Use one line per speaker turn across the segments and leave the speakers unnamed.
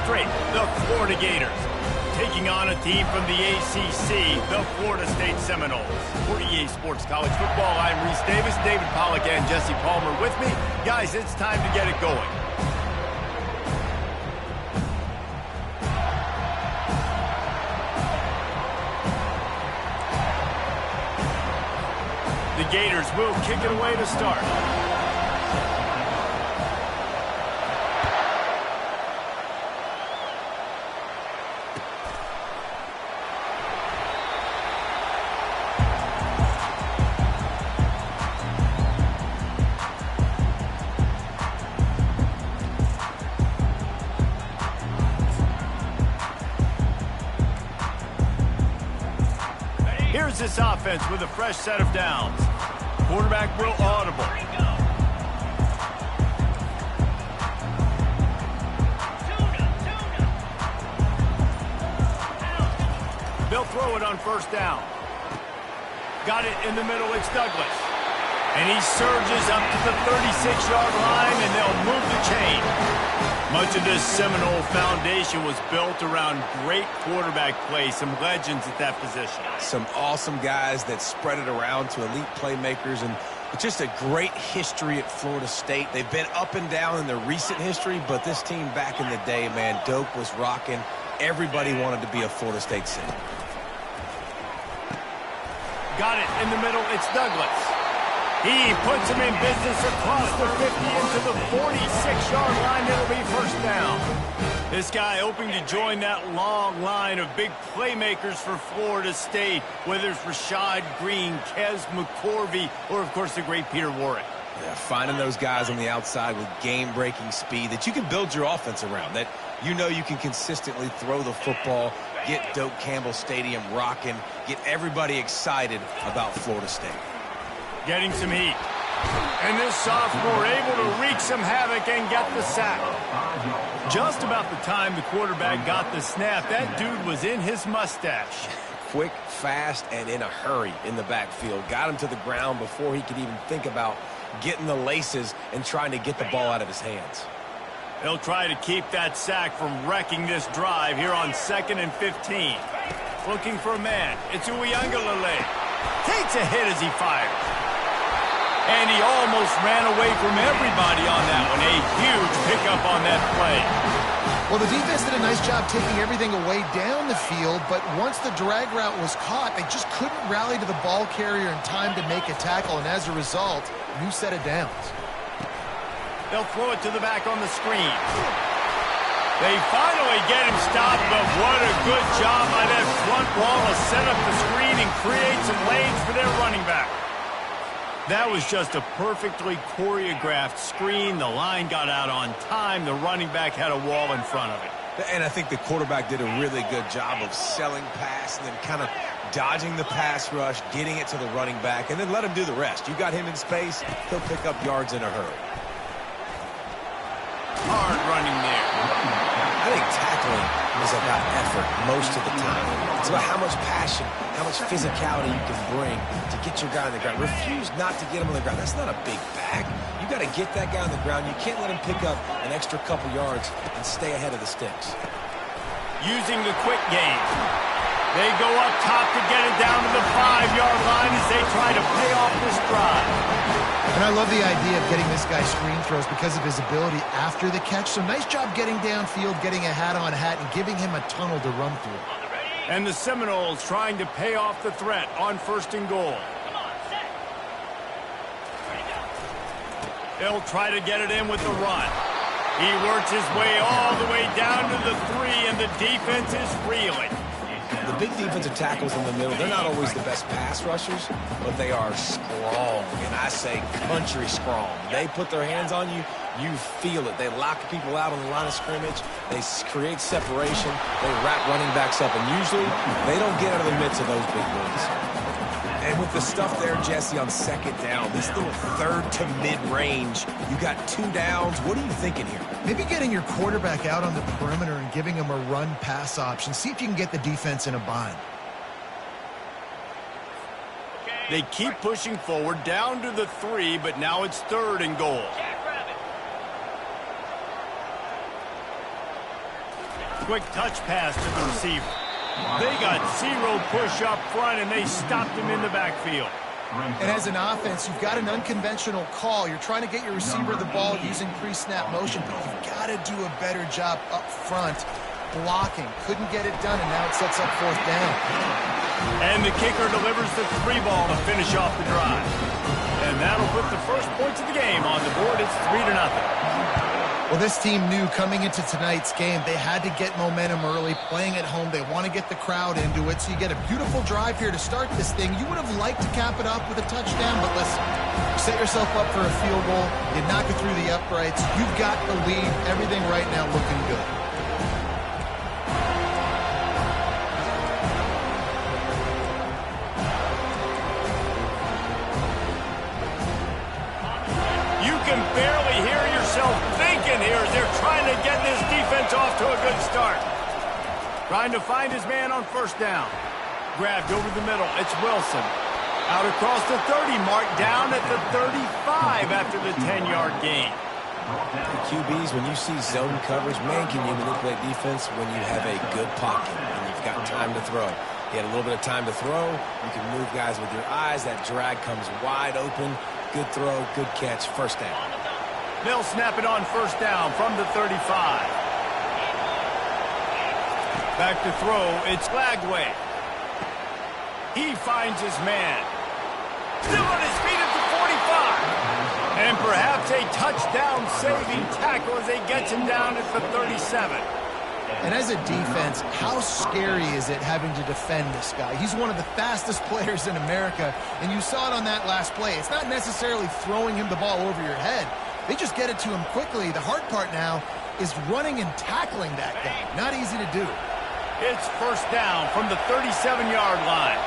straight, the Florida Gators. Taking on a team from the ACC, the Florida State Seminoles. For EA Sports College Football, I'm Reese Davis, David Pollack, and Jesse Palmer with me. Guys, it's time to get it going. The Gators will kick it away to start. Here's this offense with a fresh set of downs. Quarterback will audible. They'll throw it on first down. Got it in the middle, it's Douglas. And he surges up to the 36-yard line, and they'll move the chain. Much of this Seminole foundation was built around great quarterback play, some legends at that position.
Some awesome guys that spread it around to elite playmakers, and just a great history at Florida State. They've been up and down in their recent history, but this team back in the day, man, Doak was rocking. Everybody wanted to be a Florida State Seminole.
Got it in the middle, it's Douglas. He puts him in business across the 50 into the 46-yard line. It'll be first down. This guy hoping to join that long line of big playmakers for Florida State, whether it's Rashad Green, Kez McCorvey, or, of course, the great Peter Warrick.
Yeah, finding those guys on the outside with game-breaking speed that you can build your offense around, that you know you can consistently throw the football, get Doak Campbell Stadium rocking, get everybody excited about Florida State.
Getting some heat. And this sophomore able to wreak some havoc and get the sack. Just about the time the quarterback got the snap, that dude was in his mustache.
Quick, fast, and in a hurry in the backfield. Got him to the ground before he could even think about getting the laces and trying to get the ball out of his hands.
They'll try to keep that sack from wrecking this drive here on 2nd and 15. Looking for a man. It's Uiagalelei. Takes a hit as he fires. And he almost ran away from everybody on that one. A huge pickup on that play.
Well, the defense did a nice job taking everything away down the field, but once the drag route was caught, they just couldn't rally to the ball carrier in time to make a tackle, and as a result, new set of downs.
They'll throw it to the back on the screen. They finally get him stopped, but what a good job by that front wall to set up the screen and create some lanes for their running back. That was just a perfectly choreographed screen. The line got out on time. The running back had a wall in front of it.
And I think the quarterback did a really good job of selling pass and then kind of dodging the pass rush, getting it to the running back, and then let him do the rest. You got him in space, he'll pick up yards in a hurry.
Hard running there.
I think tackling is about effort most of the time. It's about how much passion, how much physicality you can bring to get your guy on the ground. Refuse not to get him on the ground. That's not a big back. You got to get that guy on the ground. You can't let him pick up an extra couple yards and stay ahead of the sticks.
Using the quick game. They go up top to get it down to the 5-yard line as they try to pay off this drive.
And I love the idea of getting this guy screen throws because of his ability after the catch. So nice job getting downfield, getting a hat-on-hat, and giving him a tunnel to run through.
And the Seminoles trying to pay off the threat on 1st and goal. They'll try to get it in with the run. He works his way all the way down to the 3, and the defense is reeling.
The big defensive tackles in the middle, they're not always the best pass rushers, but they are strong, and I say country strong. They put their hands on you, you feel it. They lock people out on the line of scrimmage. They create separation. They wrap running backs up, and usually they don't get out of the midst of those big boys. And with the stuff there, Jesse, on 2nd down, this little 3rd to mid-range, you got 2 downs. What are you thinking here?
Maybe getting your quarterback out on the perimeter and giving him a run-pass option. See if you can get the defense in a bind.
They keep pushing forward down to the 3, but now it's 3rd and goal. quick touch pass to the receiver. They got zero push up front, and they stopped him in the backfield.
And as an offense, you've got an unconventional call. You're trying to get your receiver the ball using pre-snap motion, but you've got to do a better job up front blocking. Couldn't get it done, and now it sets up 4th down.
And the kicker delivers the 3 ball to finish off the drive. And that'll put the first points of the game on the board. It's 3-0.
Well, this team knew coming into tonight's game they had to get momentum early, playing at home. They want to get the crowd into it, so you get a beautiful drive here to start this thing. You would have liked to cap it up with a touchdown, but listen, you set yourself up for a field goal, you knock it through the uprights, you've got the lead, everything right now looking good.
You can barely hear yourself thinking here as they're trying to get this defense off to a good start. Trying to find his man on 1st down. Grabbed over the middle. It's Wilson. Out across the 30 mark, down at the 35 after the 10-yard gain.
The QBs, when you see zone coverage, man, can you manipulate defense when you have a good pocket and you've got time to throw. You had a little bit of time to throw. You can move guys with your eyes. That drag comes wide open. Good throw, good catch, 1st down.
They'll snap it on 1st down from the 35. Back to throw, it's Lagway. He finds his man. Still on his feet at the 45. And perhaps a touchdown-saving tackle as they get him down at the 37.
And as a defense, how scary is it having to defend this guy? He's one of the fastest players in America, and you saw it on that last play. It's not necessarily throwing him the ball over your head. They just get it to him quickly. The hard part now is running and tackling that guy. Not easy to do.
It's 1st down from the 37-yard line.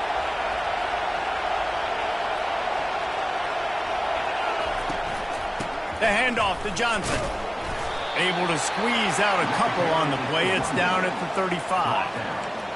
The handoff to Johnson. Able to squeeze out a couple on the play. It's down at the 35.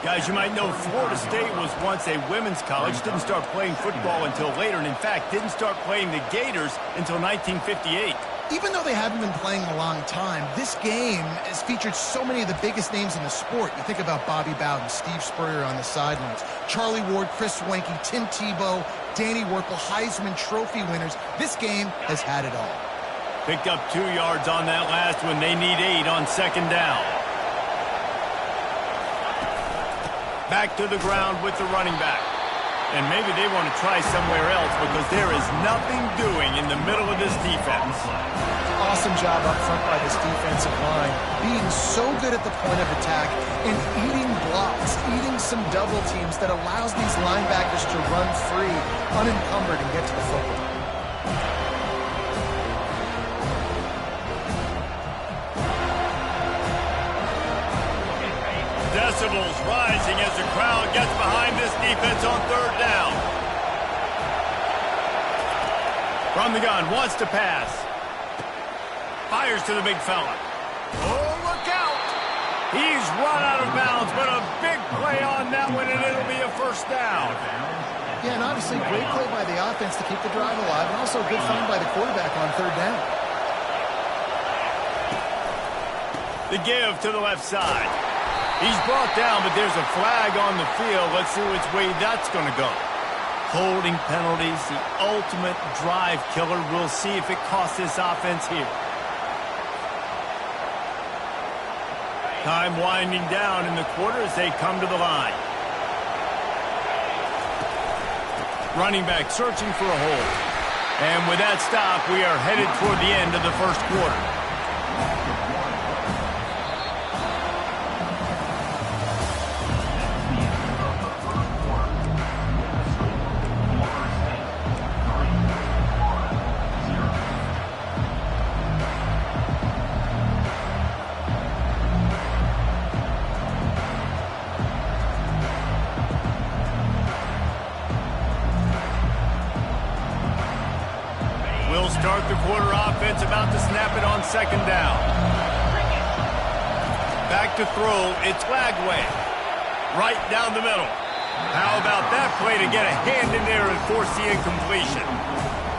Guys, you might know Florida State was once a women's college. Didn't start playing football until later, and in fact, didn't start playing the Gators until 1958.
Even though they haven't been playing a long time, this game has featured so many of the biggest names in the sport. You think about Bobby Bowden, Steve Spurrier on the sidelines, Charlie Ward, Chris Wenke, Tim Tebow, Danny Werkle, Heisman Trophy winners. This game has had it all.
Picked up 2 yards on that last one. They need 8 on 2nd down. Back to the ground with the running back. And maybe they want to try somewhere else because there is nothing doing in the middle of this defense.
Awesome job up front by this defensive line. Being so good at the point of attack and eating blocks, eating some double teams that allows these linebackers to run free, unencumbered, and get to the football.
Decibels rising as the crowd gets behind this defense on 3rd down. From the gun, wants to pass. Fires to the big fella. Oh, look out! He's run out of bounds, but a big play on that one, and it'll be a 1st down.
Yeah, and obviously great play by the offense to keep the drive alive, and also a good find by the quarterback on 3rd down.
The give to the left side. He's brought down, but there's a flag on the field. Let's see which way that's going to go. Holding penalties, the ultimate drive killer. We'll see if it costs this offense here. Time winding down in the quarter as they come to the line. Running back searching for a hole. And with that stop, we are headed toward the end of the 1st quarter. We'll start the quarter offense, about to snap it on 2nd down. Back to throw, it's Lagway. Right down the middle. How about that play to get a hand in there and force the incompletion?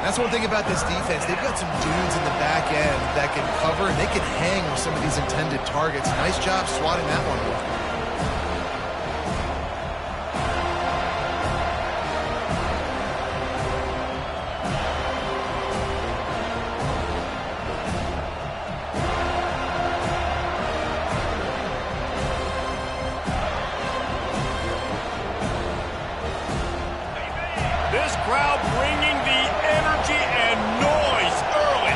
That's one thing about this defense. They've got some dudes in the back end that can cover, and they can hang with some of these intended targets. Nice job swatting that one away.
This crowd bringing the energy and noise early.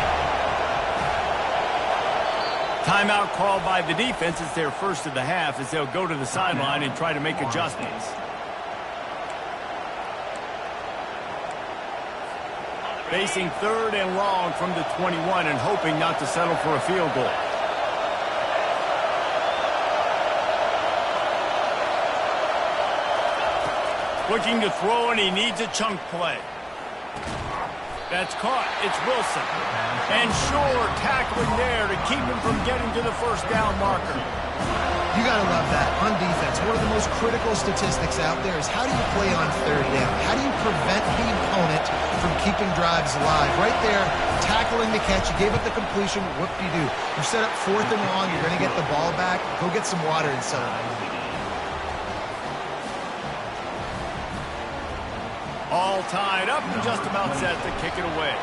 Timeout called by the defense. It's their first of the half as they'll go to the sideline and try to make adjustments. Facing 3rd and long from the 21 and hoping not to settle for a field goal. Looking to throw, and he needs a chunk play. That's caught. It's Wilson. And Shore tackling there to keep him from getting to the first down marker.
You got to love that. On defense, one of the most critical statistics out there is how do you play on 3rd down? How do you prevent the opponent from keeping drives alive? Right there, tackling the catch. You gave up the completion. Whoop-de-doo. You set up 4th and long. You're going to get the ball back. Go get some water and settle down.
All tied up and just about set to kick it away.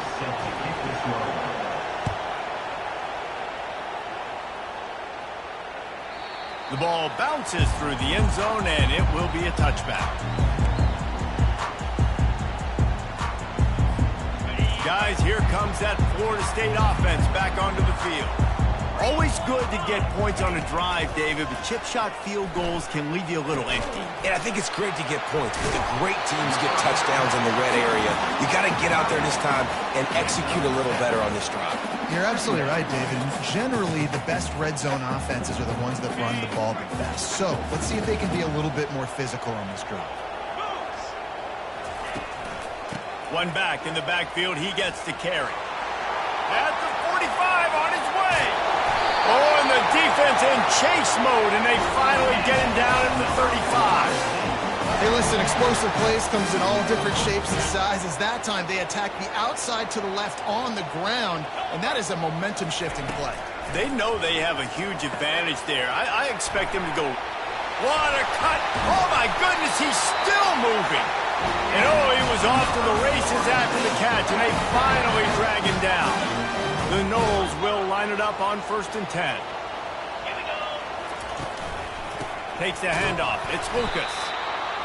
The ball bounces through the end zone, and it will be a touchback. Guys, here comes that Florida State offense back onto the field. Always good to get points on a drive, David, but chip shot field goals can leave you a little empty.
And I think it's great to get points, but the great teams get touchdowns in the red area. You got to get out there this time and execute a little better on this drive.
You're absolutely right, David. Generally, the best red zone offenses are the ones that run the ball the best. So let's see if they can be a little bit more physical on this drive.
One back in the backfield, he gets to carry. At the 45 on his way. Oh, and the defense in chase mode, and they finally get him down at the 35.
Hey, listen, explosive plays comes in all different shapes and sizes. That time, they attack the outside to the left on the ground, and that is a momentum-shifting play.
They know they have a huge advantage there. I expect them to go, what a cut. Oh, my goodness, he's still moving. And, oh, he was off to the races after the catch, and they finally drag him down. The Knowles will line it up on 1st and 10. Takes the handoff. It's Lucas.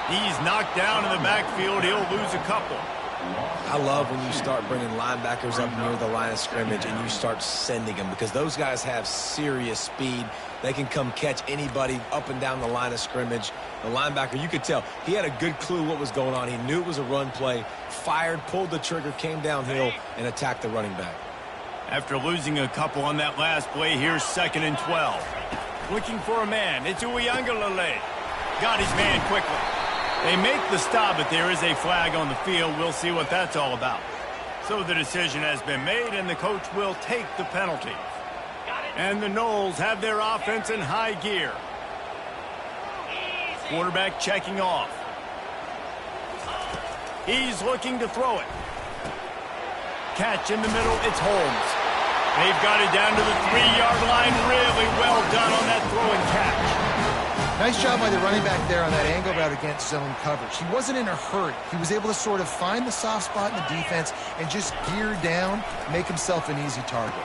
He's knocked down in the backfield. He'll lose a couple.
I love when you start bringing linebackers up near the line of scrimmage and you start sending them because those guys have serious speed. They can come catch anybody up and down the line of scrimmage. The linebacker, you could tell, he had a good clue what was going on. He knew it was a run play, fired, pulled the trigger, came downhill, and attacked the running back.
After losing a couple on that last play, here's 2nd and 12. Looking for a man. It's Uiagalelei. Got his man quickly. They make the stop, but there is a flag on the field. We'll see what that's all about. So the decision has been made, and the coach will take the penalty. And the Knowles have their offense in high gear. Quarterback checking off. He's looking to throw it. Catch in the middle, it's Holmes. They've got it down to the 3-yard line. Really well done on that throw and catch.
Nice job by the running back there on that angle route against zone coverage. He wasn't in a hurry. He was able to sort of find the soft spot in the defense and just gear down, make himself an easy target.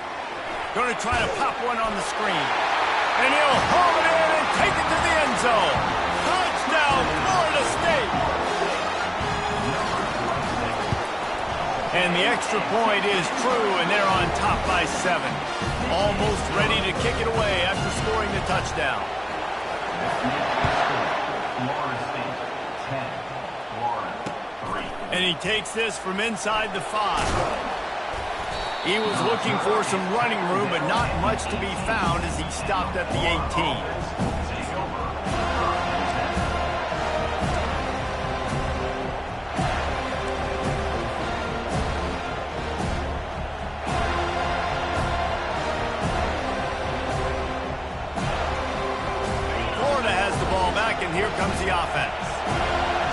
Going to try to pop one on the screen. And he'll haul it in and take it to the end zone. Touchdown, Florida State. And the extra point is true, and they're on top by 7. Almost ready to kick it away after scoring the touchdown. And he takes this from inside the 5. He was looking for some running room, but not much to be found as he stopped at the 18. And here comes the offense.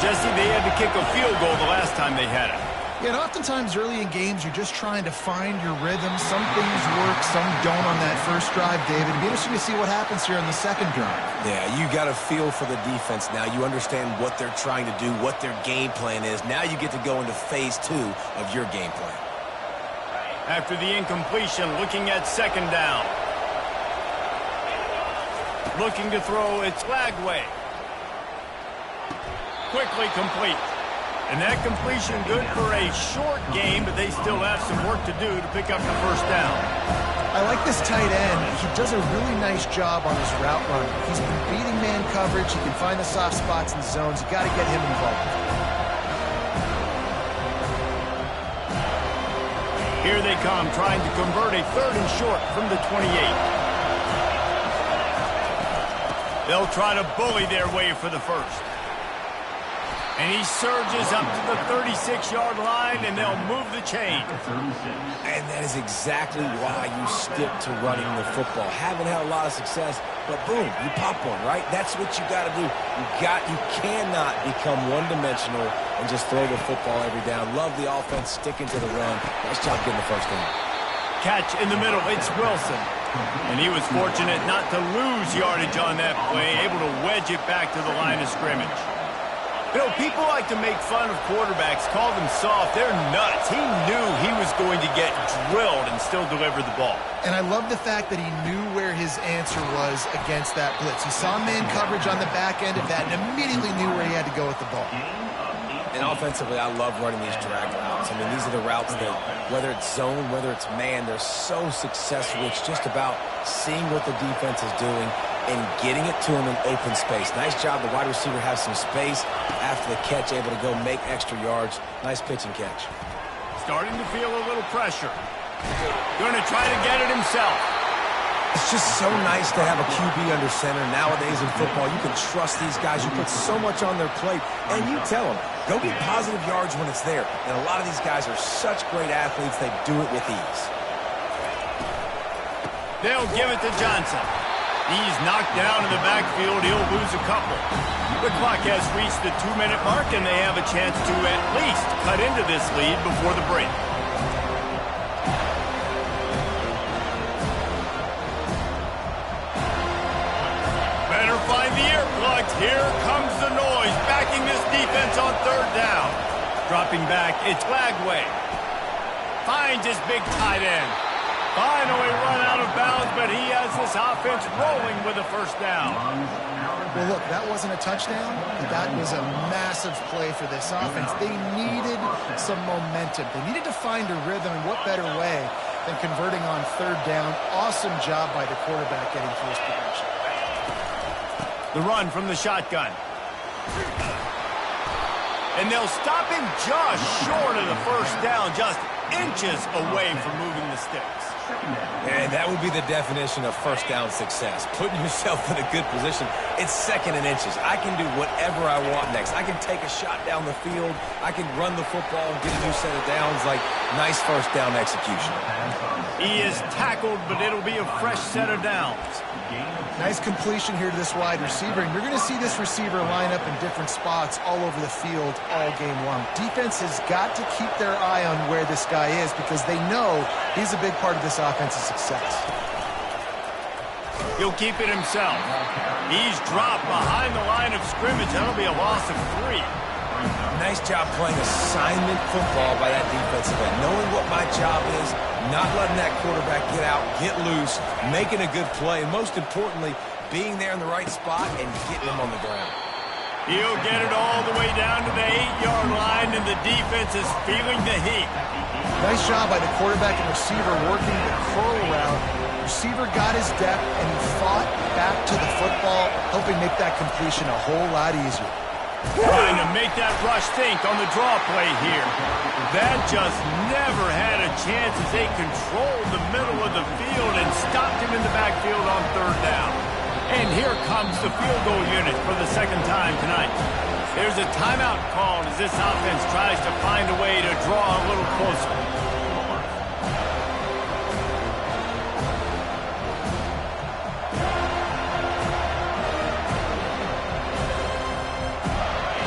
Jesse, they had to kick a field goal the last time they had it.
Yeah, and oftentimes early in games, you're just trying to find your rhythm. Some things work, some don't on that first drive, David. It'll be interesting to see what happens here on the second drive.
Yeah, you got a feel for the defense now. You understand what they're trying to do, what their game plan is. Now you get to go into phase 2 of your game plan.
After the incompletion, looking at second down. Looking to throw, it's Lagway. Quickly complete. And that completion good for a short game, but they still have some work to do to pick up the first down.
I like this tight end. He does a really nice job on his route run. He's been beating man coverage. He can find the soft spots in the zones. You got to get him involved.
Here they come, trying to convert a third and short from the 28. They'll try to bully their way for the first. And he surges up to the 36-yard line, and they'll move the chain.
And that is exactly why you stick to running the football. Haven't had a lot of success, but boom, you pop one, right? That's what you got to do. You cannot become one-dimensional and just throw the football every down. Love the offense sticking to the run. Nice job getting the first down.
Catch in the middle, it's Wilson. And he was fortunate not to lose yardage on that play, able to wedge it back to the line of scrimmage. You know, people like to make fun of quarterbacks, call them soft. They're nuts. He knew he was going to get drilled and still deliver the ball.
And I love the fact that he knew where his answer was against that blitz. He saw man coverage on the back end of that and immediately knew where he had to go with the ball.
And offensively, I love running these drag routes. I mean, these are the routes that, whether it's zone, whether it's man, they're so successful. It's just about seeing what the defense is doing and getting it to him in open space. Nice job. The wide receiver has some space after the catch, able to go make extra yards. Nice pitch and catch.
Starting to feel a little pressure. Going to try to get it himself.
It's just so nice to have a QB under center. Nowadays in football, you can trust these guys. You put so much on their plate, and you tell them, go get positive yards when it's there. And a lot of these guys are such great athletes, they do it with ease.
They'll give it to Johnson. He's knocked down in the backfield. He'll lose a couple. The clock has reached the 2-minute mark, and they have a chance to at least cut into this lead before the break. Better find the earplugs. Here comes the noise, backing this defense on third down. Dropping back, it's Lagway. Finds his big tight end. Finally run out of bounds, but he has this offense rolling with a first down.
Well, look, that wasn't a touchdown, but that was a massive play for this offense. They needed some momentum. They needed to find a rhythm, and what better way than converting on third down. Awesome job by the quarterback getting to his progression.
The run from the shotgun. And they'll stop him just short of the first down, just inches away from moving the sticks.
And that would be the definition of first down success. Putting yourself in a good position. It's second and inches. I can do whatever I want next. I can take a shot down the field. I can run the football and get a new set of downs. Like, nice first down execution.
He is tackled, but it'll be a fresh set of downs.
Nice completion here to this wide receiver, and you're going to see this receiver line up in different spots all over the field all game long. Defense has got to keep their eye on where this guy is because they know he's a big part of this offense's success.
He'll keep it himself. He's dropped behind the line of scrimmage. That'll be a loss of 3.
Nice job playing assignment football by that defensive end. Knowing what my job is, not letting that quarterback get out, get loose, making a good play, and most importantly, being there in the right spot and getting him on the ground.
He'll get it all the way down to the 8-yard line, and the defense is feeling the heat.
Nice job by the quarterback and receiver working the curl route. Receiver got his depth, and he fought back to the football, helping make that completion a whole lot easier.
Trying to make that rush think on the draw play here. That just never had a chance as they controlled the middle of the field and stopped him in the backfield on third down. And here comes the field goal unit for the second time tonight. There's a timeout called as this offense tries to find a way to draw a little closer.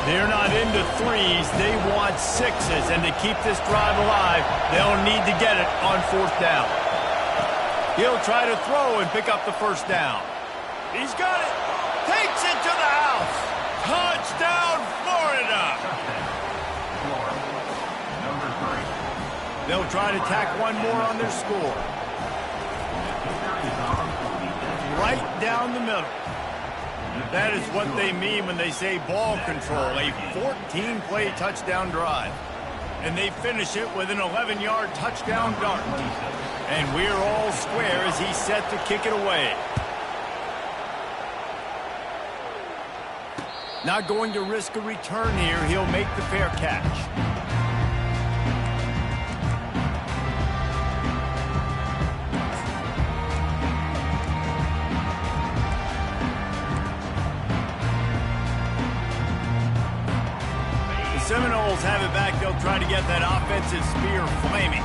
They're not into threes. They want sixes. And to keep this drive alive, they'll need to get it on 4th down. He'll try to throw and pick up the 1st down. He's got it. Takes it to the house. Touchdown, Florida. They'll try to tack one more on their score. Right down the middle. That is what they mean when they say ball control, a 14-play touchdown drive. And they finish it with an 11-yard touchdown dart. And we're all square as he's set to kick it away. Not going to risk a return here. He'll make the fair catch. Seminoles have it back. They'll try to get that offensive spear flaming.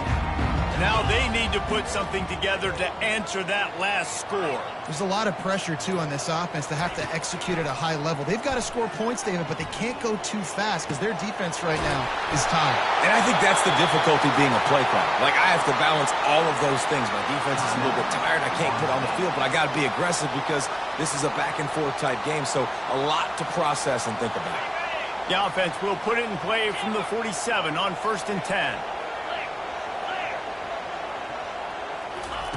Now they need to put something together to answer that last score.
There's a lot of pressure, too, on this offense to have to execute at a high level. They've got to score points, David, but they can't go too fast because their defense right now is tired.
And I think that's the difficulty being a play caller. Like, I have to balance all of those things. My defense is a little bit tired. I can't put on the field, but I got to be aggressive because this is a back-and-forth type game, so a lot to process and think about.
The offense will put it in play from the 47 on 1st and 10.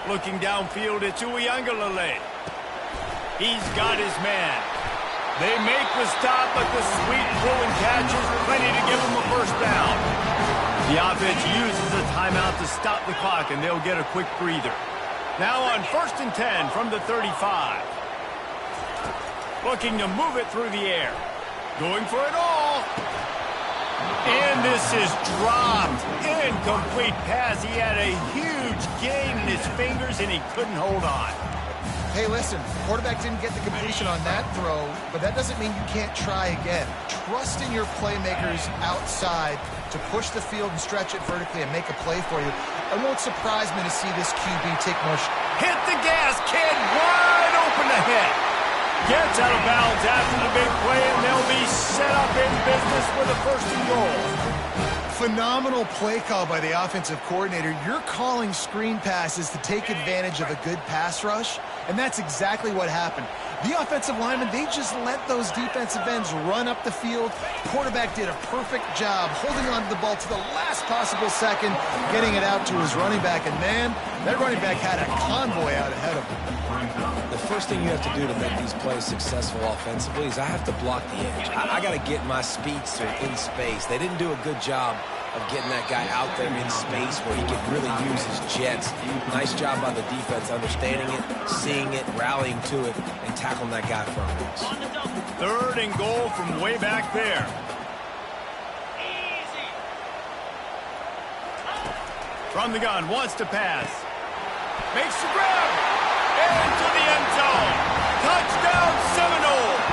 Looking downfield, it's Uiagalelei. He's got his man. They make the stop, but the sweet throw and catch is plenty to give them a 1st down. The offense uses a timeout to stop the clock, and they'll get a quick breather. Now on 1st and 10 from the 35. Looking to move it through the air. Going for it all. And this is dropped. Incomplete pass. He had a huge gain in his fingers, and he couldn't hold on.
Hey, listen, quarterback didn't get the completion on that throw, but that doesn't mean you can't try again. Trust in your playmakers outside to push the field and stretch it vertically and make a play for you. It won't surprise me to see this QB take more.
Hit the gas, kid. Wide open ahead. Gets out of bounds after the big play, and they'll be set up in business with a 1st and goal.
Phenomenal play call by the offensive coordinator. You're calling screen passes to take advantage of a good pass rush, and that's exactly what happened. The offensive linemen, they just let those defensive ends run up the field. Quarterback did a perfect job holding on to the ball to the last possible second, getting it out to his running back, and man, that running back had a convoy out ahead of him.
The first thing you have to do to make these plays successful offensively is I have to block the edge. I got to get my speedster in space. They didn't do a good job of getting that guy out there in space where he could really use his jets. Nice job by the defense, understanding it, seeing it, rallying to it, and tackling that guy for a loss.
3rd and goal from way back there. From the gun, wants to pass. Makes the grab. Into the end zone. Touchdown, Seminoles.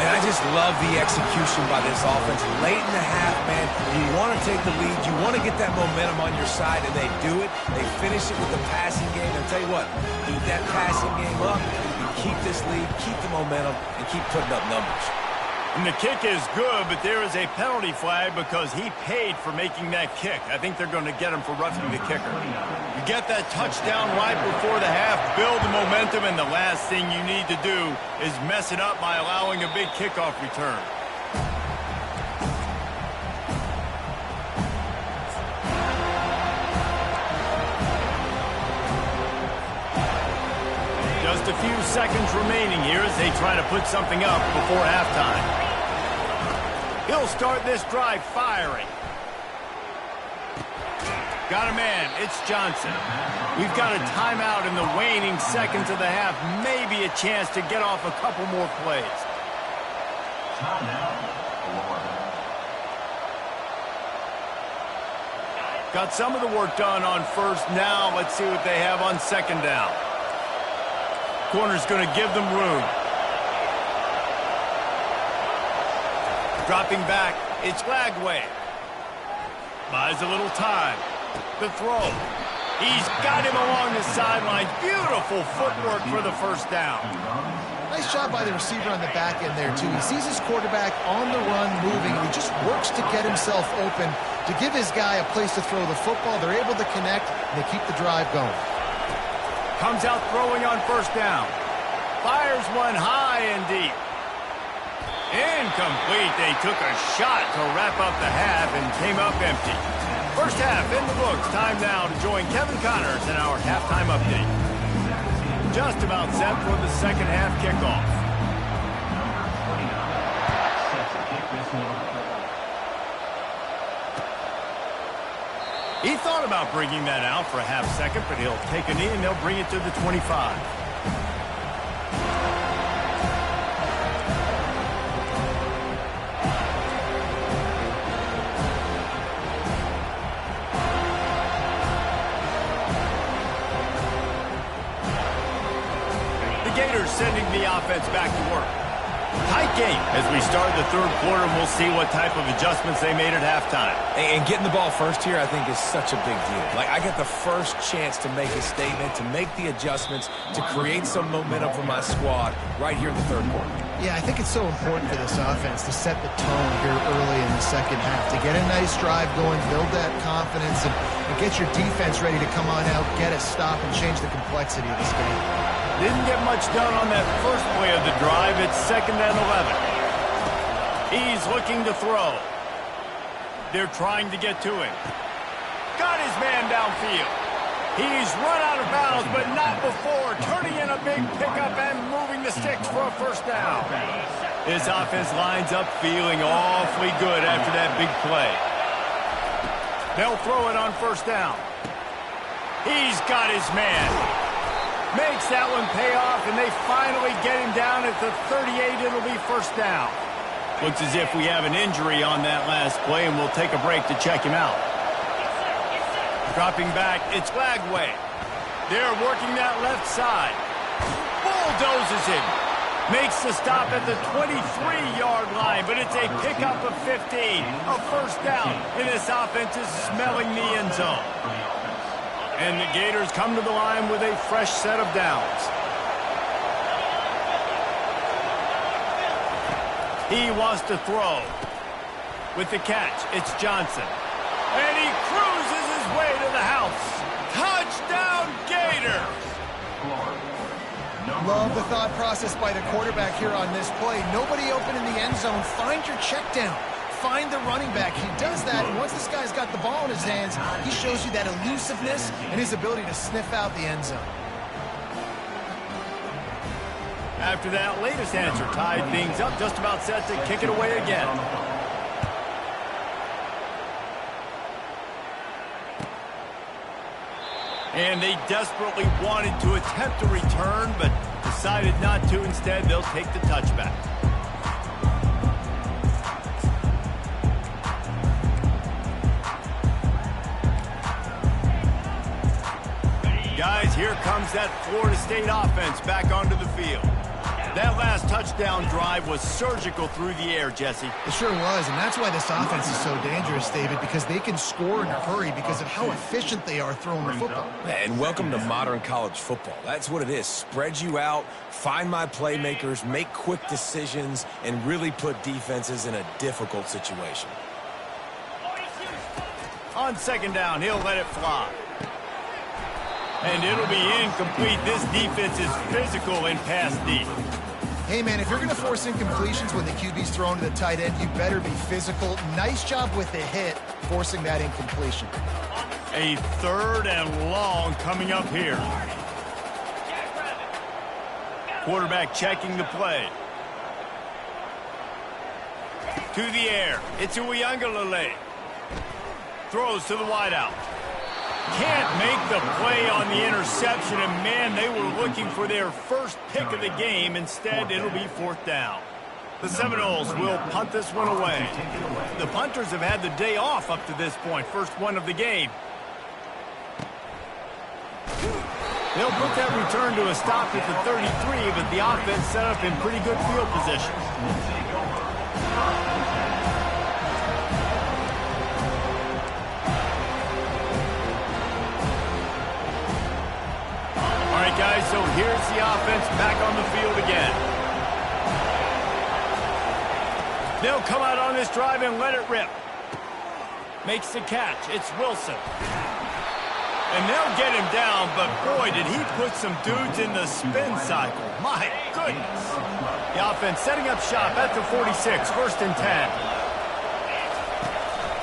And I just love the execution by this offense. Late in the half, man, you want to take the lead. You want to get that momentum on your side, and they do it. They finish it with the passing game. And I'll tell you what, keep that passing game up. You keep this lead, keep the momentum, and keep putting up numbers.
And the kick is good, but there is a penalty flag because he paid for making that kick. I think they're going to get him for roughing the kicker. You get that touchdown right before the half, build the momentum, and the last thing you need to do is mess it up by allowing a big kickoff return. Just a few seconds remaining here as they try to put something up before halftime. He'll start this drive firing. Got a man. It's Johnson. We've got a timeout in the waning seconds of the half. Maybe a chance to get off a couple more plays. Got some of the work done on 1st. Now let's see what they have on 2nd down. Corner's going to give them room. Dropping back, it's Lagway. Buys a little time. The throw. He's got him along the sidelines. Beautiful footwork for the first down.
Nice job by the receiver on the back end there, too. He sees his quarterback on the run moving, and he just works to get himself open to give his guy a place to throw the football. They're able to connect, and they keep the drive going.
Comes out throwing on first down. Fires one high and deep. Incomplete. They took a shot to wrap up the half and came up empty. First half in the books. Time now to join Kevin Connors in our halftime update. Just about set for the second half kickoff. He thought about bringing that out for a half second, but he'll take a knee and they'll bring it to the 25. Gators sending the offense back to work. Tight game as we start the third quarter, and we'll see what type of adjustments they made at halftime.
And getting the ball first here, I think, is such a big deal. Like, I get the first chance to make a statement, to make the adjustments, to create some momentum for my squad right here in the third quarter.
Yeah, I think it's so important for this offense to set the tone here early in the second half, to get a nice drive going, build that confidence, and get your defense ready to come on out, get a stop, and change the complexity of this game.
Didn't get much done on that first play of the drive. It's 2nd and 11. He's looking to throw. They're trying to get to him. Got his man downfield. He's run out of bounds, but not before turning in a big pickup and moving the sticks for a first down. This offense lines up feeling awfully good after that big play. They'll throw it on first down. He's got his man. Makes that one pay off, and they finally get him down at the 38. It'll be first down. Looks as if we have an injury on that last play, and we'll take a break to check him out. Dropping back, it's Lagway. They're working that left side. Bulldozes him. Makes the stop at the 23-yard line, but it's a pickup of 15. A first down, and this offense is smelling the end zone. And the Gators come to the line with a fresh set of downs. He wants to throw. With the catch, it's Johnson. And he cruises his way to the house. Touchdown, Gators!
Love the thought process by the quarterback here on this play. Nobody open in the end zone. Find your check down. Find the running back. He does that, and once this guy's got the ball in his hands, he shows you that elusiveness and his ability to sniff out the end zone.
After that latest answer tied things up, just about set to kick it away again. And they desperately wanted to attempt a return, but decided not to. Instead, they'll take the touchback. Guys, here comes that Florida State offense back onto the field. That last touchdown drive was surgical through the air, Jesse.
It sure was, and that's why this offense is so dangerous, David, because they can score in a hurry because of how efficient they are throwing the football.
And welcome to modern college football. That's what it is. Spread you out, find my playmakers, make quick decisions, and really put defenses in a difficult situation.
On second down, he'll let it fly. And it'll be incomplete. This defense is physical and pass deep.
Hey, man, if you're going to force incompletions when the QB's thrown to the tight end, you better be physical. Nice job with the hit, forcing that incompletion.
A 3rd and long coming up here. Quarterback checking the play. To the air. It's Uiagalelei. Throws to the wideout. Can't make the play on the interception, and man, they were looking for their first pick of the game. Instead, it'll be 4th down. The Seminoles will punt this one away. The punters have had the day off up to this point. First one of the game. They'll put that return to a stop at the 33, but the offense set up in pretty good field position. right, guys, so here's the offense back on the field again. They'll come out on this drive and let it rip. Makes the catch. It's Wilson. And they'll get him down, but boy, did he put some dudes in the spin cycle. My goodness. The offense setting up shop at the 46, 1st and 10.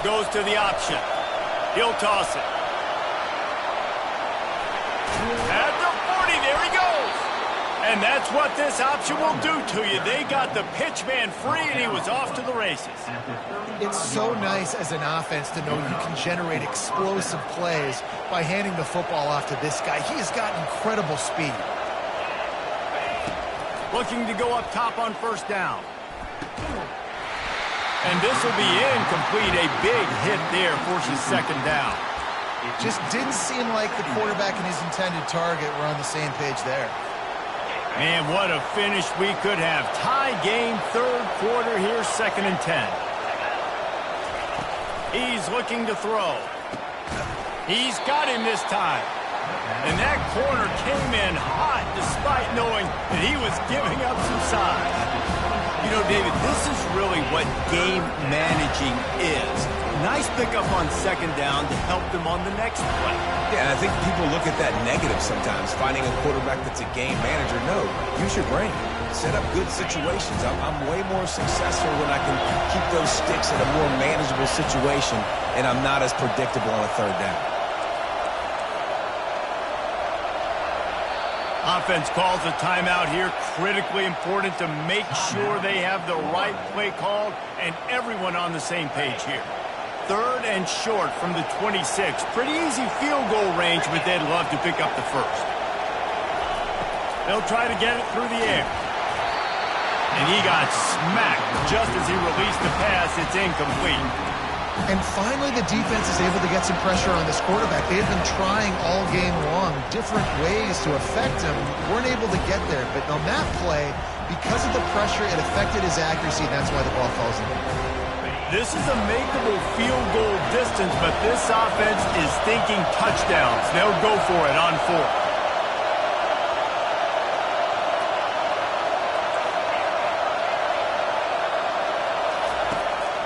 Goes to the option. He'll toss it. At the 40, there he goes. And that's what this option will do to you. They got the pitch man free, and he was off to the races.
It's so nice as an offense to know you can generate explosive plays by handing the football off to this guy. He has got incredible speed.
Looking to go up top on 1st down. And this will be incomplete. A big hit there forces 2nd down.
Just didn't seem like the quarterback and his intended target were on the same page there.
Man, what a finish we could have. Tie game, 3rd quarter here, 2nd and 10. He's looking to throw. He's got him this time. And that corner came in hot despite knowing that he was giving up some size. You know, David, this is really what game managing is. Nice pickup on 2nd down to help them on the next play.
Yeah, and I think people look at that negative sometimes, finding a quarterback that's a game manager. No, use your brain. Set up good situations. I'm way more successful when I can keep those sticks in a more manageable situation, and I'm not as predictable on a 3rd down.
Offense calls a timeout here. Critically important to make sure they have the right play called and everyone on the same page here. 3rd and short from the 26. Pretty easy field goal range, but they'd love to pick up the 1st. They'll try to get it through the air. And he got smacked just as he released the pass. It's incomplete.
And finally, the defense is able to get some pressure on this quarterback. They have been trying all game long, different ways to affect him. Weren't able to get there. But on that play, because of the pressure, it affected his accuracy, and that's why the ball falls in.
This is a makeable field goal distance, but this offense is thinking touchdowns. They'll go for it on 4th.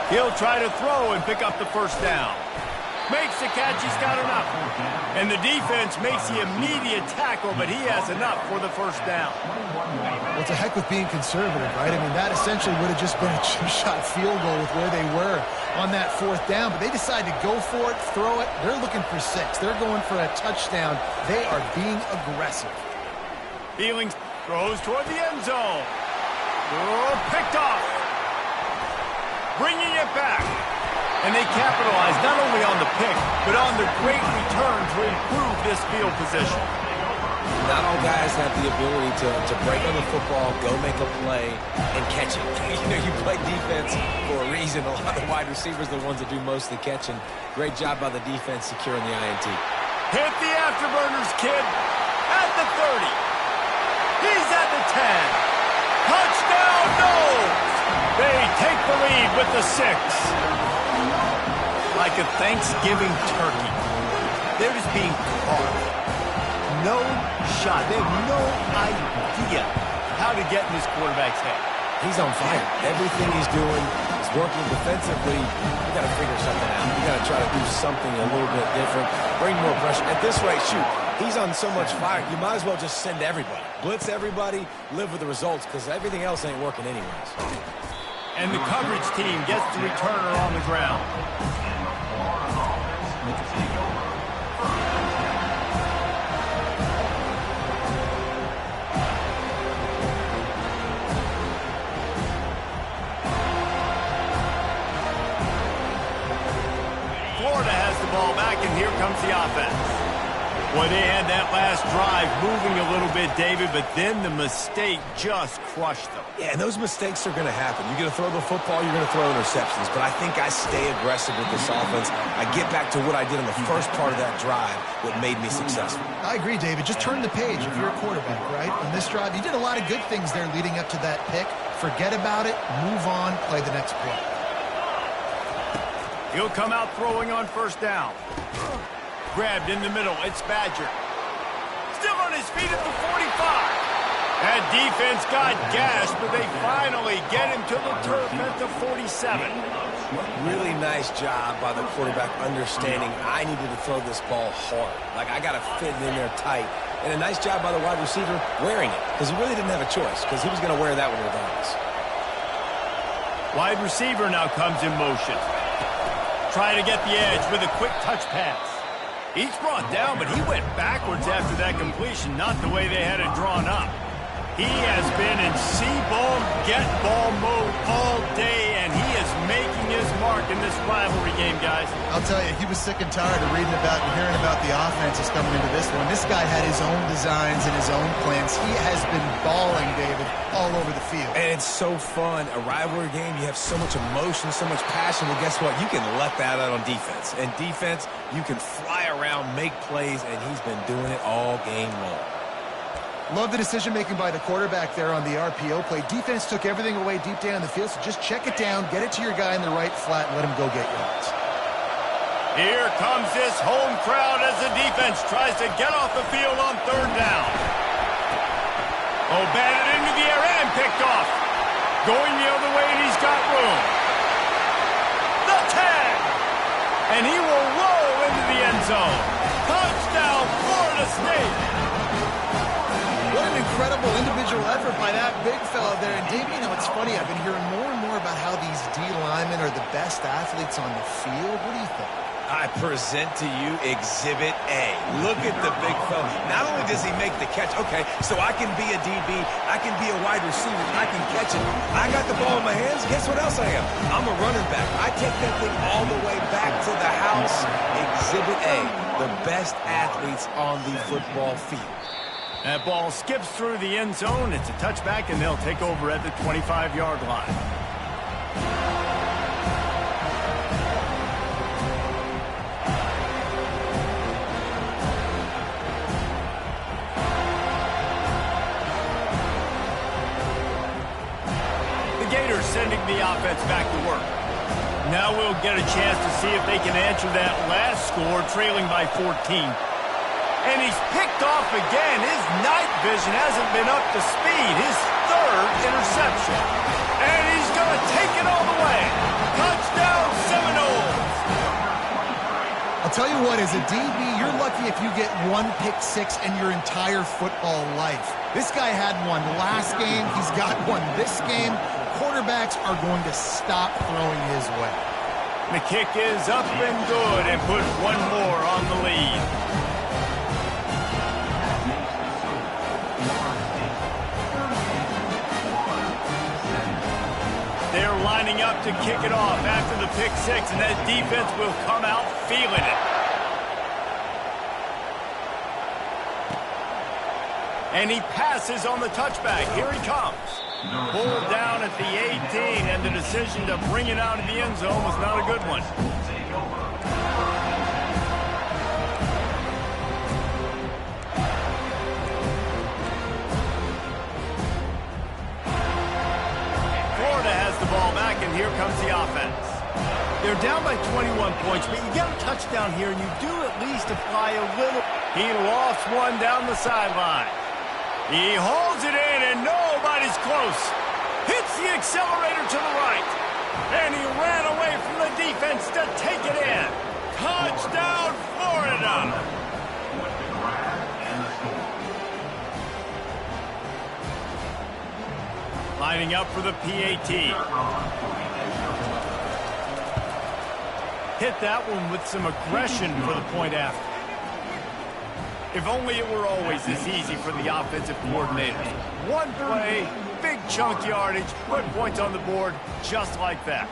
He'll try to throw and pick up the 1st down. Makes the catch, he's got enough. And the defense makes the immediate tackle, but he has enough for the 1st down.
Well, it's a heck with being conservative, right? I mean, that essentially would have just been a chip-shot field goal with where they were on that 4th down, but they decided to go for it, throw it. They're looking for 6. They're going for a touchdown. They are being aggressive.
Feelings throws toward the end zone. Oh, picked off. Bringing it back. And they capitalize not only on the pick, but on the great return to improve this field position.
Not all guys have the ability to break on the football, go make a play, and catch it. You know, you play defense for a reason. A lot of wide receivers are the ones that do most of the catching. Great job by the defense securing the INT.
Hit the afterburners, kid. At the 30. He's at the 10. Touchdown, no! They take the lead with the 6. Like a Thanksgiving turkey. They're just being carved. No shot. They have no idea how to get in this quarterback's head.
He's on fire. Everything he's doing is working defensively. We got to figure something out. We got to try to do something a little bit different. Bring more pressure. At this rate, shoot, he's on so much fire. You might as well just send everybody. Blitz everybody, live with the results, because everything else ain't working anyways.
And the coverage team gets the returner on the ground. Florida has the ball back, and here comes the offense. Boy, they had that last drive moving a little bit, David, but then the mistake just crushed them.
Yeah, and those mistakes are going to happen. You're going to throw the football, you're going to throw interceptions, but I think I stay aggressive with this offense. I get back to what I did in the first part of that drive, what made me successful.
I agree, David. Just turn the page if you're a quarterback, right? On this drive, you did a lot of good things there leading up to that pick. Forget about it, move on, play the next play.
He'll come out throwing on 1st down. Grabbed in the middle. It's Badger. Still on his feet at the 45. That defense got gashed, but they finally get him to the turf at the 47.
Really nice job by the quarterback understanding I needed to throw this ball hard. Like, I got to fit it in there tight. And a nice job by the wide receiver wearing it, because he really didn't have a choice, because he was going to wear that one regardless.
Wide receiver now comes in motion. Trying to get the edge with a quick touch pass. He's brought down, but he went backwards after that completion, not the way they had it drawn up. He has been in see-ball, get-ball mode all day, and he is making his mark in this rivalry game, guys.
I'll tell you, he was sick and tired of reading about and hearing about the offenses coming into this one. This guy had his own designs and his own plans. He has been balling, David, all over the field.
And it's so fun. A rivalry game, you have so much emotion, so much passion. Well, guess what? You can let that out on defense. And defense, you can fly around, make plays, and he's been doing it all game long.
Love the decision-making by the quarterback there on the RPO play. Defense took everything away deep down the field, so just check it down, get it to your guy in the right flat, and let him go get yards.
Here comes this home crowd as the defense tries to get off the field on third down. Oh, batted into the air and picked off. Going the other way, and he's got room. The tag! And he will roll into the end zone. Touchdown, Florida State!
What an incredible individual effort by that big fella there. And, Dave, you know, it's funny. I've been hearing more and more about how these D linemen are the best athletes on the field. What do you think?
I present to you Exhibit A. Look at the big fella. Not only does he make the catch, okay, so I can be a DB, I can be a wide receiver, and I can catch it. I got the ball in my hands. Guess what else I am? I'm a running back. I take that thing all the way back to the house. Exhibit A, the best athletes on the football field.
That ball skips through the end zone. It's a touchback, and they'll take over at the 25-yard line. The Gators sending the offense back to work. Now we'll get a chance to see if they can answer that last score, trailing by 14. And he's picked off again. His night vision hasn't been up to speed. His third interception. And he's going to take it all the way. Touchdown, Seminoles.
I'll tell you what, as a DB, you're lucky if you get one pick six in your entire football life. This guy had one last game. He's got one this game. Quarterbacks are going to stop throwing his way.
The kick is up and good and put one more on the lead. They're lining up to kick it off after the pick six, and that defense will come out feeling it. And he passes on the touchback. Here he comes. Pulled down at the 18, and the decision to bring it out of the end zone was not a good one. Florida has the ball back, and here comes the offense. They're down by 21 points, but you get a touchdown here, and you do at least apply a little. He lost one down the sideline. He holds it in, and nobody's close. Hits the accelerator to the right. And he ran away from the defense to take it in. Touchdown, Florida! Lining up for the PAT. Hit that one with some aggression for the point after. If only it were always this easy for the offensive coordinators. One play, big chunk yardage, put points on the board just like that.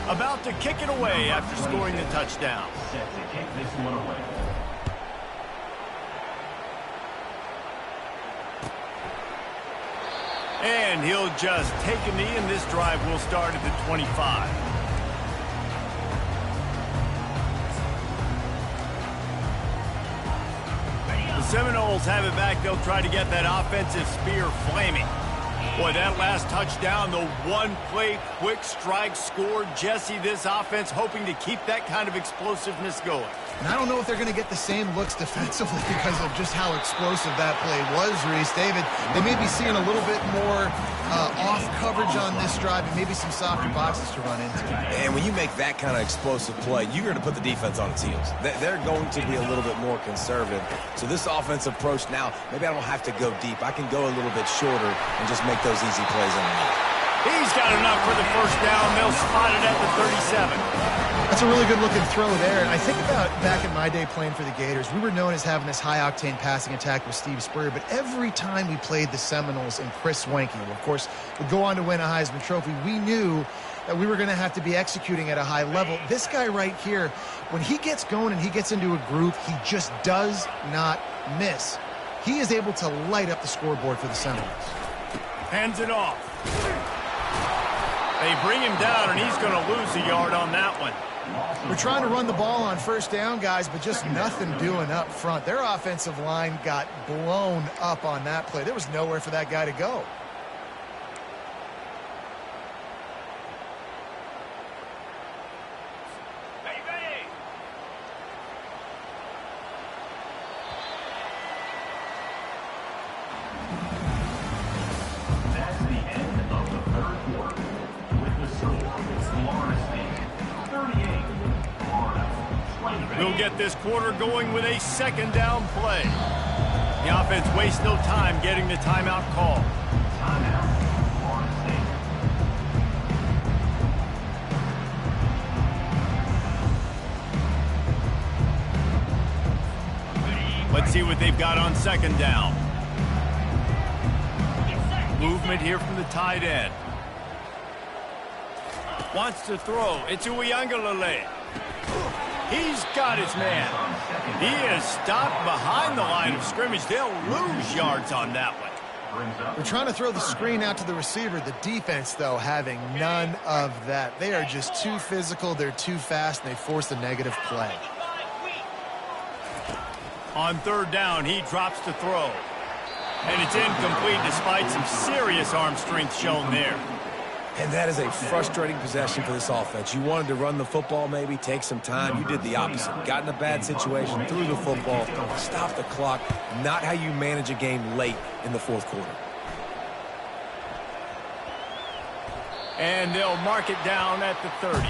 About to kick it away after scoring the touchdown.
Set to kick this one away.
And he'll just take a knee, and this drive will start at the 25. The Seminoles have it back. They'll try to get that offensive spear flaming. Boy, that last touchdown, the one-play quick strike scored. Jesse, this offense hoping to keep that kind of explosiveness going.
And I don't know if they're going to get the same looks defensively because of just how explosive that play was, Reese. David, they may be seeing a little bit more off coverage on this drive and maybe some softer boxes to run into.
And when you make that kind of explosive play, you're going to put the defense on its heels. They're going to be a little bit more conservative. So this offensive approach now, maybe I don't have to go deep. I can go a little bit shorter and just make those easy plays underneath.
He's got enough for the first down. They'll spot it at the 37.
That's a really good-looking throw there. And I think about back in my day playing for the Gators, we were known as having this high-octane passing attack with Steve Spurrier, but every time we played the Seminoles and Chris Swanky, who, of course, would go on to win a Heisman Trophy, we knew that we were going to have to be executing at a high level. This guy right here, when he gets going and he gets into a groove, he just does not miss. He is able to light up the scoreboard for the Seminoles.
Hands it off. They bring him down, and he's going to lose a yard on that one.
We're trying to run the ball on first down, guys, but just nothing doing up front. Their offensive line got blown up on that play. There was nowhere for that guy to go.
That's the end of the third quarter. With the score, Florida State 38, Florida 20.
We'll get this quarter going with a second down play. The offense wastes no time getting the timeout call.
Timeout, Florida State.
Let's see what they've got on second down. Movement here from the tight end. Wants to throw. It's Uiagalelei. He's got his man. He is stopped behind the line of scrimmage. They'll lose yards on that one.
They're trying to throw the screen out to the receiver. The defense, though, having none of that. They are just too physical. They're too fast, and they force a negative play.
On third down, he drops to throw. And it's incomplete despite some serious arm strength shown there.
And that is a frustrating possession for this offense. You wanted to run the football, maybe take some time. You did the opposite. Got in a bad situation, threw the football, stopped the clock. Not how you manage a game late in the fourth quarter.
And they'll mark it down at the 30.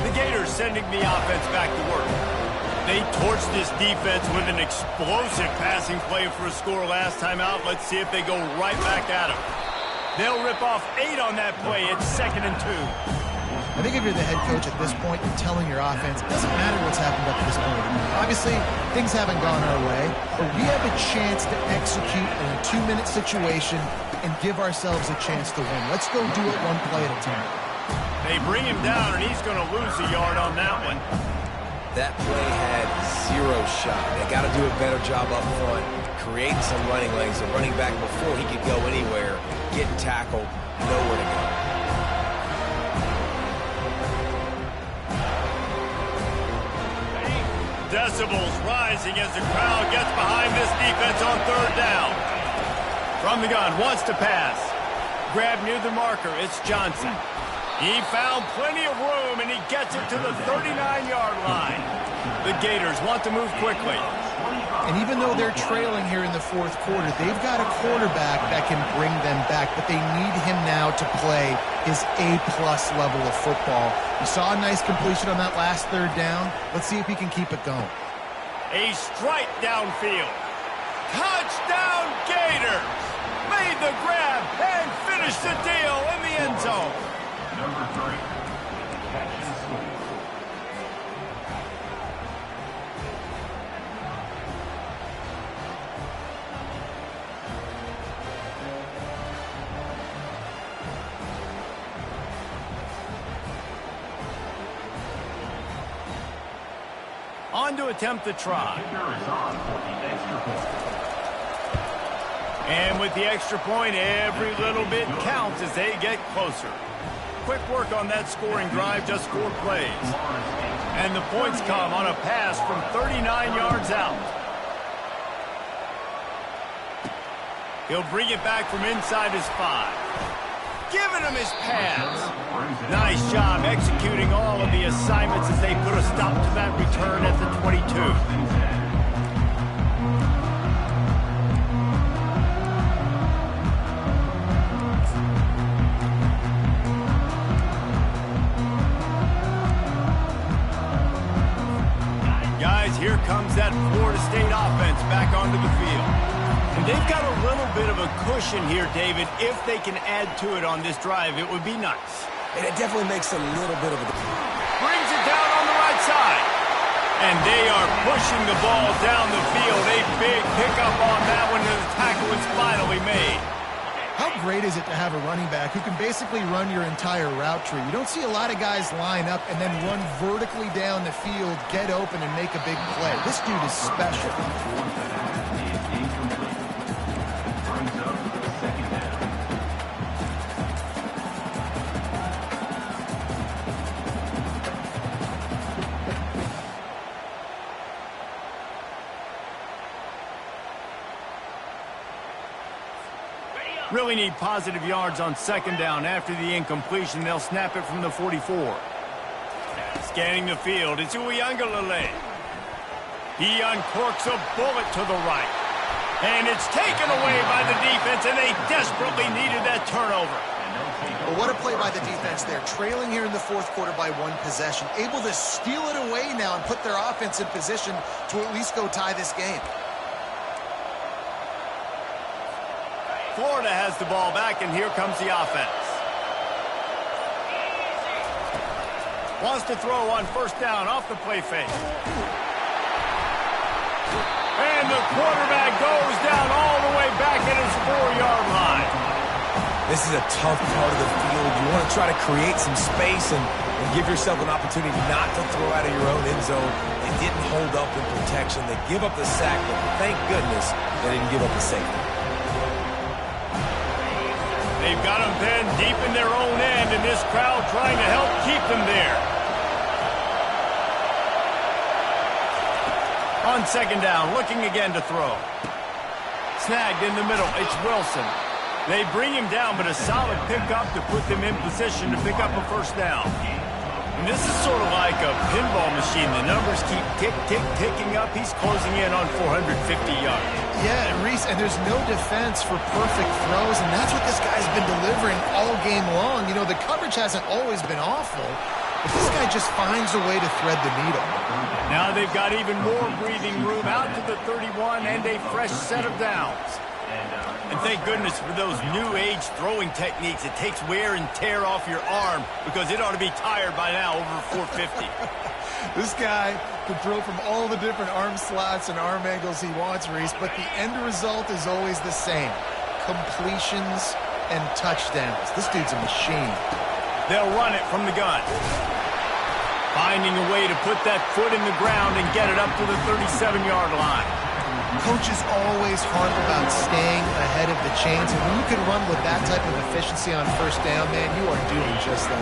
The Gators sending the offense back to work. They torched this defense with an explosive passing play for a score last time out. Let's see if they go right back at him. They'll rip off 8 on that play. It's 2nd and 2.
I think if you're the head coach at this point, you're telling your offense, it doesn't matter what's happened up to this point. Obviously, things haven't gone our way, but we have a chance to execute in a 2-minute situation and give ourselves a chance to win. Let's go do it one play at a time.
They bring him down, and he's going to lose a yard on that one.
That play had 0 shot. They got to do a better job up front, creating some running lanes. The running back, before he could go anywhere, getting tackled, nowhere to go.
Decibels rising as the crowd gets behind this defense on third down. From the gun, wants to pass. Grab near the marker, it's Johnson. He found plenty of room, and he gets it to the 39-yard line. The Gators want to move quickly.
And even though they're trailing here in the fourth quarter, they've got a quarterback that can bring them back, but they need him now to play his A-plus level of football. We saw a nice completion on that last third down. Let's see if he can keep it going.
A strike downfield. Touchdown, Gators! Made the grab and finished the deal in the end zone.
Number 3, catch and score.
On to attempt the try.
Kicker is on for the extra point.
And with the extra point, every little bit counts as they get closer. quick work on that scoring drive, just 4 plays. And the points come on a pass from 39 yards out. He'll bring it back from inside his 5. Giving him his pass. Nice job executing all of the assignments as they put a stop to that return at the 22. Here comes that Florida State offense back onto the field. And they've got a little bit of a cushion here, David. If they can add to it on this drive, it would be nice.
And it definitely makes a little bit of a...
Brings it down on the right side. And they are pushing the ball down the field. A big pickup on that one, and the tackle is finally made.
How great is it to have a running back who can basically run your entire route tree? You don't see a lot of guys line up and then run vertically down the field, get open, and make a big play. This dude is special.
Really need positive yards on 2nd down. After the incompletion, they'll snap it from the 44. Scanning the field, it's Uiagalelei. He uncorks a bullet to the right. And it's taken away by the defense, and they desperately needed that turnover.
Well, what a play by the defense there. Trailing here in the 4th quarter by 1 possession. Able to steal it away now and put their offense in position to at least go tie this game.
Florida has the ball back, and here comes the offense. Wants to throw on 1st down off the play fake. And the quarterback goes down all the way back at his 4-yard line.
This is a tough part of the field. You want to try to create some space and give yourself an opportunity not to throw out of your own end zone. They didn't hold up in protection. They give up the sack, but thank goodness they didn't give up the safety.
They've got them pinned deep in their own end, and this crowd trying to help keep them there. On 2nd down, looking again to throw. Snagged in the middle, it's Wilson. They bring him down, but a solid pickup to put them in position to pick up a 1st down. And this is sort of like a pinball machine. The numbers keep ticking up. He's closing in on 450 yards.
Yeah, Reese, and there's no defense for perfect throws, and that's what this guy's been delivering all game long. You know, the coverage hasn't always been awful, but this guy just finds a way to thread the needle.
Now they've got even more breathing room out to the 31 and a fresh set of downs. And thank goodness for those new age throwing techniques. It takes wear and tear off your arm because it ought to be tired by now over 450.
This guy can throw from all the different arm slots and arm angles he wants, Reese, but the end result is always the same. Completions and touchdowns. This dude's a machine.
They'll run it from the gun. Finding a way to put that foot in the ground and get it up to the 37-yard line.
Coaches always harp about staying ahead of the chains, and when you can run with that type of efficiency on 1st down, man, you are doing just that.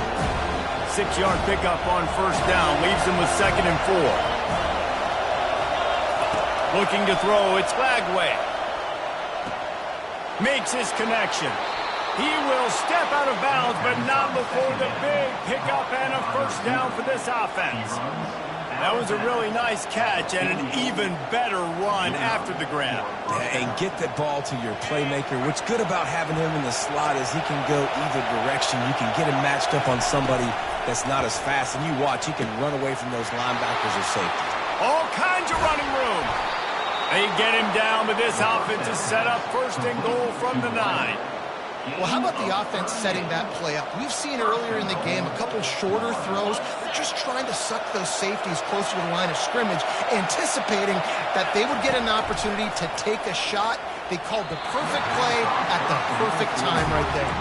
6-yard pickup on 1st down leaves them with 2nd and 4. Looking to throw, it's Lagway. Makes his connection. He will step out of bounds, but not before the big pickup and a 1st down for this offense. That was a really nice catch and an even better run after the grab.
Yeah, and get the ball to your playmaker. What's good about having him in the slot is he can go either direction. You can get him matched up on somebody that's not as fast, and you watch, he can run away from those linebackers or safety.
All kinds of running room. They get him down, but this offense is set up 1st and goal from the 9.
Well, how about the offense setting that play up? We've seen earlier in the game a couple shorter throws. They're just trying to suck those safeties closer to the line of scrimmage, anticipating that they would get an opportunity to take a shot. They called the perfect play at the perfect time right there.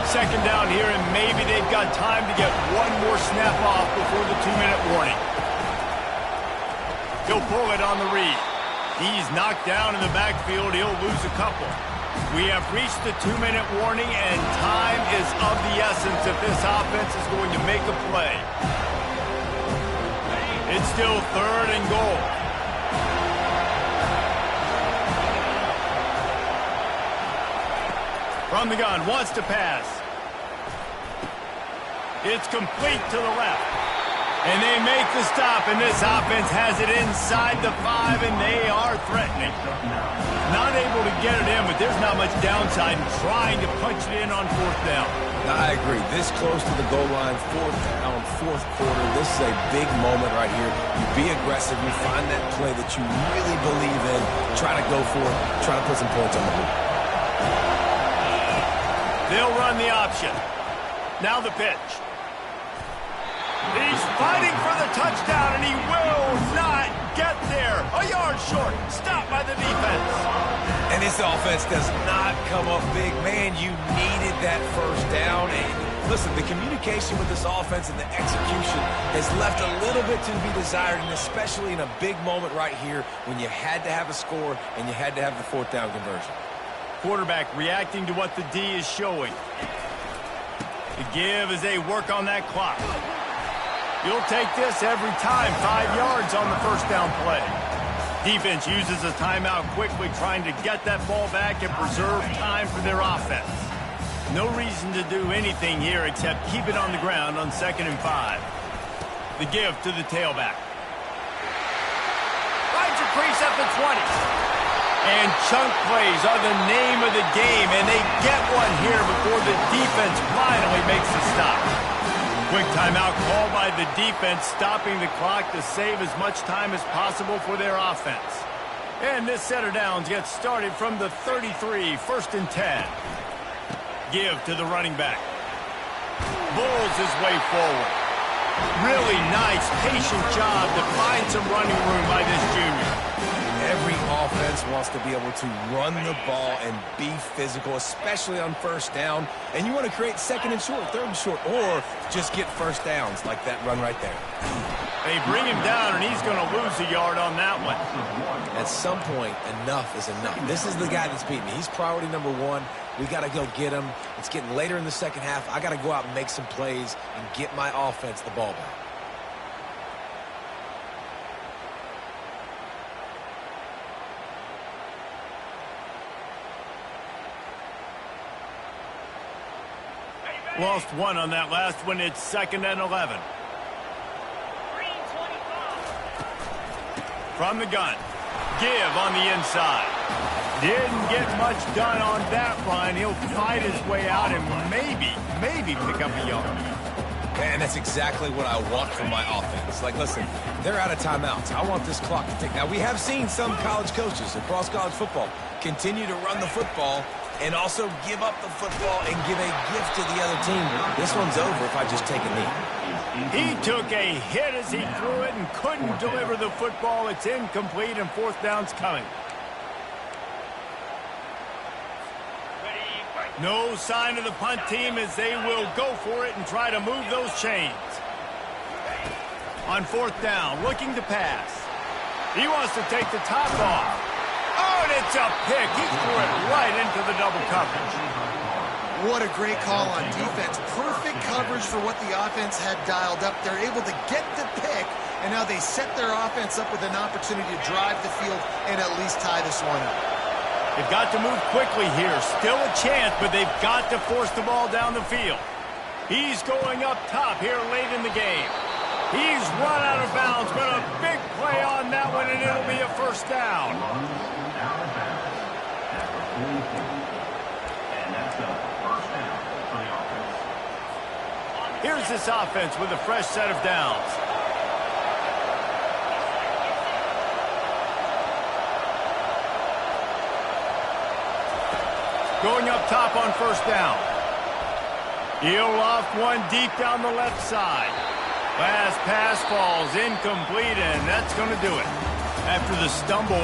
Second down here, and maybe they've got time to get one more snap off before the 2-minute warning. He'll pull it on the read. He's knocked down in the backfield. He'll lose a couple. We have reached the 2-minute warning, and time is of the essence if this offense is going to make a play. It's still 3rd and goal. From the gun, wants to pass. It's complete to the left. And they make the stop, and this offense has it inside the 5, and they are threatening. Not able to get it in, but there's not much downside in trying to punch it in on 4th down.
I agree. This close to the goal line, 4th down, 4th quarter. This is a big moment right here. You be aggressive. You find that play that you really believe in. Try to go for it. Try to put some points on the board.
They'll run the option. Now the pitch. He's fighting for the touchdown, and he will not get there. A yard short. Stopped by the defense.
And this offense does not come up big. Man, you needed that 1st down. And listen, the communication with this offense and the execution has left a little bit to be desired, and especially in a big moment right here when you had to have a score and you had to have the 4th down conversion.
Quarterback reacting to what the D is showing. The give as they work on that clock. You'll take this every time. 5 yards on the 1st down play. Defense uses a timeout quickly, trying to get that ball back and preserve time for their offense. No reason to do anything here except keep it on the ground on 2nd and 5. The give to the tailback. Finds a crease at the 20. And chunk plays are the name of the game, and they get one here before the defense finally makes the stop. Quick timeout called by the defense, stopping the clock to save as much time as possible for their offense. And this set of downs gets started from the 33, 1st and 10. Give to the running back. Bulls his way forward. Really nice, patient job to find some running room by this junior.
Every offense wants to be able to run the ball and be physical, especially on 1st down. And you want to create 2nd and short, 3rd and short, or just get 1st downs like that run right there.
They bring him down, and he's going to lose a yard on that one.
At some point, enough is enough. This is the guy that's beating me. He's priority number 1. We got to go get him. It's getting later in the 2nd half. I got to go out and make some plays and get my offense the ball back.
Lost 1 on that last one. It's 2nd and 11. From the gun. Give on the inside. Didn't get much done on that run. He'll fight his way out and maybe pick up a yard.
And that's exactly what I want from my offense. Like, listen, they're out of timeouts. I want this clock to tick. Now, we have seen some college coaches across college football continue to run the football and also give up the football and give a gift to the other team. This one's over if I just take a knee.
He took a hit as he threw it and couldn't deliver the football. It's incomplete, and 4th down's coming. No sign of the punt team as they will go for it and try to move those chains. On 4th down, looking to pass. He wants to take the top off. Oh, and it's a pick. He threw it right into the double coverage.
What a great call on defense. Perfect coverage for what the offense had dialed up. They're able to get the pick, and now they set their offense up with an opportunity to drive the field and at least tie this one up.
They've got to move quickly here. Still a chance, but they've got to force the ball down the field. He's going up top here late in the game. He's run out of bounds, but a big play on that one, and it'll be a 1st down. Here's this offense with a fresh set of downs. Going up top on 1st down. He'll loft one deep down the left side. Last pass falls incomplete, and that's going to do it. After the stumble